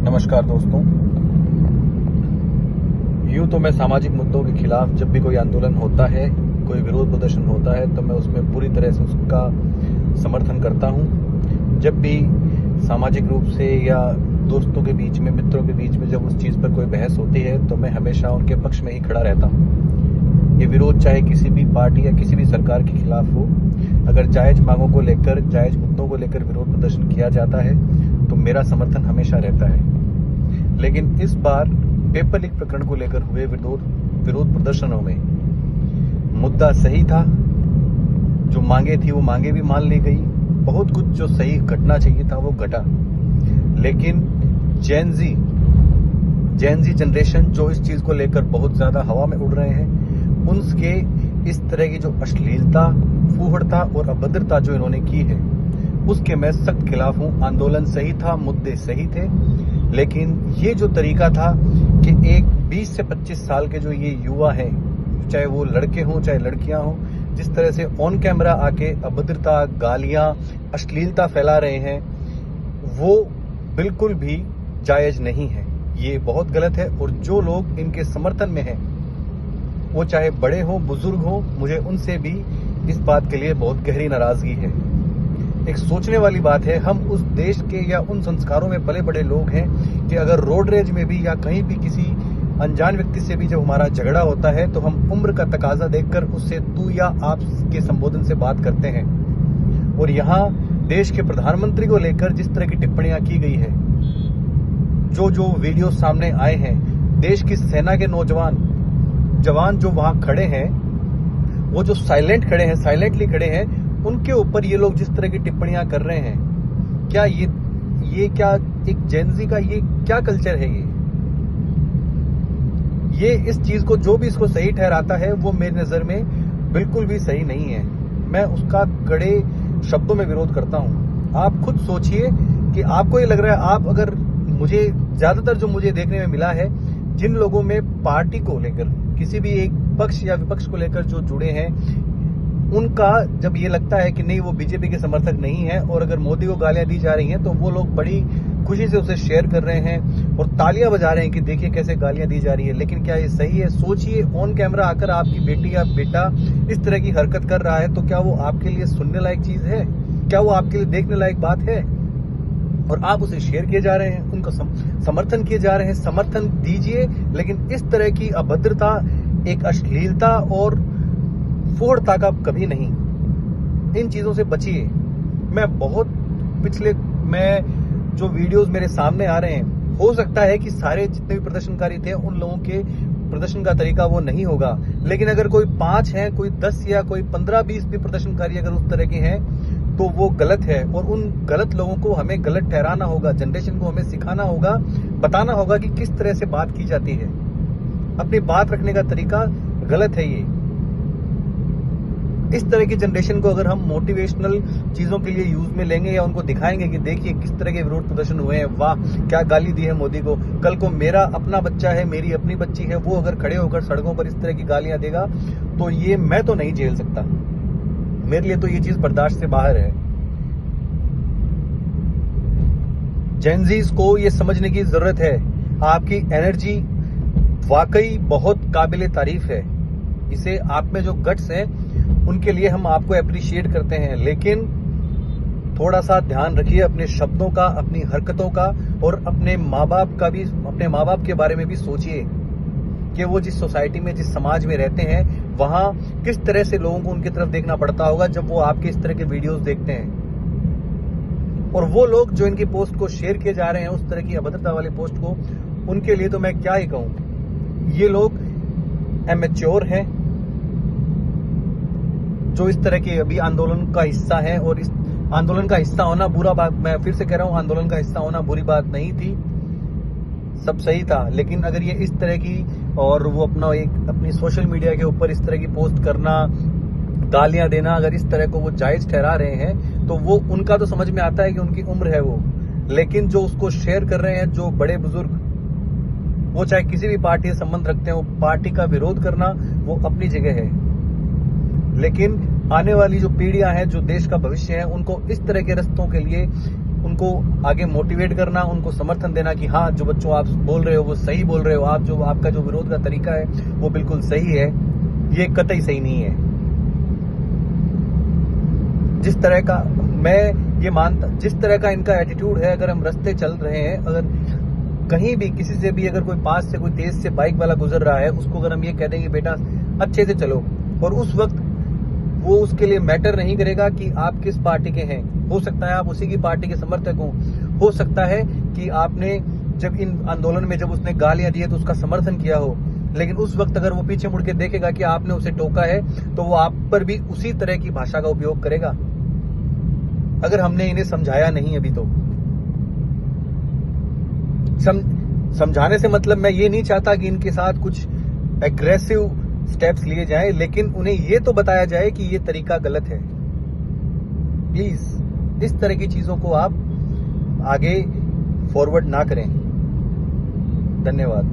नमस्कार दोस्तों। यूँ तो मैं सामाजिक मुद्दों के खिलाफ जब भी कोई आंदोलन होता है, कोई विरोध प्रदर्शन होता है, तो मैं उसमें पूरी तरह से उसका समर्थन करता हूँ। जब भी सामाजिक रूप से या दोस्तों के बीच में, मित्रों के बीच में जब उस चीज़ पर कोई बहस होती है तो मैं हमेशा उनके पक्ष में ही खड़ा रहता हूँ। ये विरोध चाहे किसी भी पार्टी या किसी भी सरकार के खिलाफ हो, अगर जायज़ मांगों को लेकर, जायज़ मुद्दों को लेकर विरोध प्रदर्शन किया जाता है तो मेरा समर्थन हमेशा रहता है। लेकिन इस बार पेपर लीक प्रकरण को लेकर हुए विरोध प्रदर्शनों में मुद्दा सही था, जो मांगे थी वो मांगे भी मान ली गई, बहुत कुछ जो सही घटना चाहिए था वो घटा। लेकिन जेन जी जनरेशन जो इस चीज को लेकर बहुत ज्यादा हवा में उड़ रहे हैं, उनके इस तरह की जो अश्लीलता, फूहड़ता और अभद्रता जो इन्होंने की है, उसके मैं सख्त खिलाफ हूं। आंदोलन सही था, मुद्दे सही थे, लेकिन ये जो तरीका था कि एक 20 से 25 साल के जो ये युवा हैं, चाहे वो लड़के हों चाहे लड़कियां हों, जिस तरह से ऑन कैमरा आके अभद्रता, गालियां, अश्लीलता फैला रहे हैं, वो बिल्कुल भी जायज नहीं है। ये बहुत गलत है। और जो लोग इनके समर्थन में हैं, वो चाहे बड़े हों, बुजुर्ग हों, मुझे उनसे भी इस बात के लिए बहुत गहरी नाराजगी है। एक सोचने वाली बात है, हम उस देश के या उन संस्कारों में पले बड़े लोग हैं कि अगर रोड रेज में भी या कहीं भी किसी अनजान व्यक्ति से भी जब हमारा झगड़ा होता है तो हम उम्र का तकाजा देखकर उससे तू या आप के संबोधन से बात करते हैं। और यहाँ देश के प्रधानमंत्री को लेकर जिस तरह की टिप्पणियां की गई है, जो वीडियो सामने आए हैं, देश की सेना के जवान जो वहां खड़े हैं, वो जो साइलेंटली खड़े हैं, उनके ऊपर ये लोग जिस तरह की टिप्पणियां कर रहे हैं, क्या ये क्या एक जेनजी का ये क्या कल्चर है? ये इस चीज को, जो भी इसको सही ठहराता है, वो मेरी नजर में बिल्कुल भी सही नहीं है। मैं उसका कड़े शब्दों में विरोध करता हूं। आप खुद सोचिए कि आपको ये लग रहा है, आप अगर मुझे ज्यादातर जो मुझे देखने में मिला है, जिन लोगों में पार्टी को लेकर, किसी भी एक पक्ष या विपक्ष को लेकर जो जुड़े हैं, उनका जब ये लगता है कि नहीं, वो बीजेपी के समर्थक नहीं है और अगर मोदी को गालियां दी जा रही हैं तो वो लोग बड़ी खुशी से उसे शेयर कर रहे हैं और तालियां बजा रहे हैं कि देखिए कैसे गालियां दी जा रही है। लेकिन क्या ये सही है? सोचिए, ऑन कैमरा आकर आपकी बेटी या बेटा इस तरह की हरकत कर रहा है तो क्या वो आपके लिए सुनने लायक चीज है? क्या वो आपके लिए देखने लायक बात है? और आप उसे शेयर किए जा रहे हैं, उनको समर्थन किए जा रहे हैं। समर्थन दीजिए, लेकिन इस तरह की अभद्रता, एक अश्लीलता और फूहड़ता का कभी नहीं। इन चीजों से बचिए। मैं जो वीडियोस मेरे सामने आ रहे हैं, हो सकता है कि सारे जितने भी प्रदर्शनकारी थे उन लोगों के प्रदर्शन का तरीका वो नहीं होगा, लेकिन अगर कोई 5 है, कोई 10 या कोई 15-20 भी प्रदर्शनकारी अगर उस तरह के हैं तो वो गलत है। और उन गलत लोगों को हमें गलत ठहराना होगा, जनरेशन को हमें सिखाना होगा, बताना होगा कि किस तरह से बात की जाती है। अपनी बात रखने का तरीका गलत है। ये इस तरह की जनरेशन को अगर हम मोटिवेशनल चीजों के लिए यूज में लेंगे या उनको दिखाएंगे कि देखिए किस तरह के विरोध प्रदर्शन हुए हैं, वाह क्या गाली दी है मोदी को, कल को मेरा अपना बच्चा है, मेरी अपनी बच्ची है, वो अगर खड़े होकर सड़कों पर इस तरह की गालियां देगा तो ये मैं तो नहीं झेल सकता। मेरे लिए तो ये चीज बर्दाश्त से बाहर है। जेनजीज को ये समझने की जरूरत है, आपकी एनर्जी वाकई बहुत काबिले तारीफ है। इसे आप में जो गट्स है, उनके लिए हम आपको अप्रिशिएट करते हैं, लेकिन थोड़ा सा ध्यान रखिए अपने शब्दों का, अपनी हरकतों का, और अपने माँ बाप के बारे में भी सोचिए कि वो जिस सोसाइटी में, जिस समाज में रहते हैं, वहां किस तरह से लोगों को उनकी तरफ देखना पड़ता होगा जब वो आपके इस तरह के वीडियोस देखते हैं। और वो लोग जो इनकी पोस्ट को शेयर किए जा रहे हैं, उस तरह की अभद्रता वाली पोस्ट को, उनके लिए तो मैं क्या ही कहूं। ये लोग एमेच्योर हैं जो इस तरह के अभी आंदोलन का हिस्सा है। और इस आंदोलन का हिस्सा होना बुरा बात, मैं फिर से कह रहा हूं, आंदोलन का हिस्सा होना बुरी बात नहीं थी, सब सही था। लेकिन अगर ये इस तरह की, और वो अपनी सोशल मीडिया के ऊपर इस तरह की पोस्ट करना, गालियां देना, अगर इस तरह को वो जायज ठहरा रहे हैं तो वो उनका तो समझ में आता है कि उनकी उम्र है वो। लेकिन जो उसको शेयर कर रहे हैं, जो बड़े बुजुर्ग, वो चाहे किसी भी पार्टी से संबंध रखते हैं, वो पार्टी का विरोध करना वो अपनी जगह है। लेकिन आने वाली जो पीढ़ियां हैं, जो देश का भविष्य है, उनको इस तरह के रस्तों के लिए उनको आगे मोटिवेट करना, उनको समर्थन देना कि हाँ जो बच्चों आप बोल रहे हो वो सही बोल रहे हो, आपका जो विरोध का तरीका है वो बिल्कुल सही है, ये कतई सही नहीं है। जिस तरह का मैं ये मानता, जिस तरह का इनका एटीट्यूड है, अगर हम रास्ते चल रहे हैं, अगर कहीं भी किसी से भी अगर कोई पास से कोई तेज से बाइक वाला गुजर रहा है, उसको अगर हम ये कह देंगे बेटा अच्छे से चलो, और उस वक्त वो उसके लिए मैटर नहीं करेगा कि आप किस पार्टी के हैं। हो सकता है आप उसी की पार्टी के समर्थक हो सकता है कि आपने जब इन आंदोलन में जब उसने गालियां दी है तो उसका समर्थन किया हो, लेकिन उस वक्त अगर वो पीछे मुड़ के देखेगा कि आपने उसे टोका है तो वो आप पर भी उसी तरह की भाषा का उपयोग करेगा, अगर हमने इन्हें समझाया नहीं अभी तो। समझाने से मतलब मैं ये नहीं चाहता कि इनके साथ कुछ एग्रेसिव स्टेप्स लिए जाएं, लेकिन उन्हें ये तो बताया जाए कि ये तरीका गलत है। प्लीज इस तरह की चीजों को आप आगे फॉरवर्ड ना करें। धन्यवाद।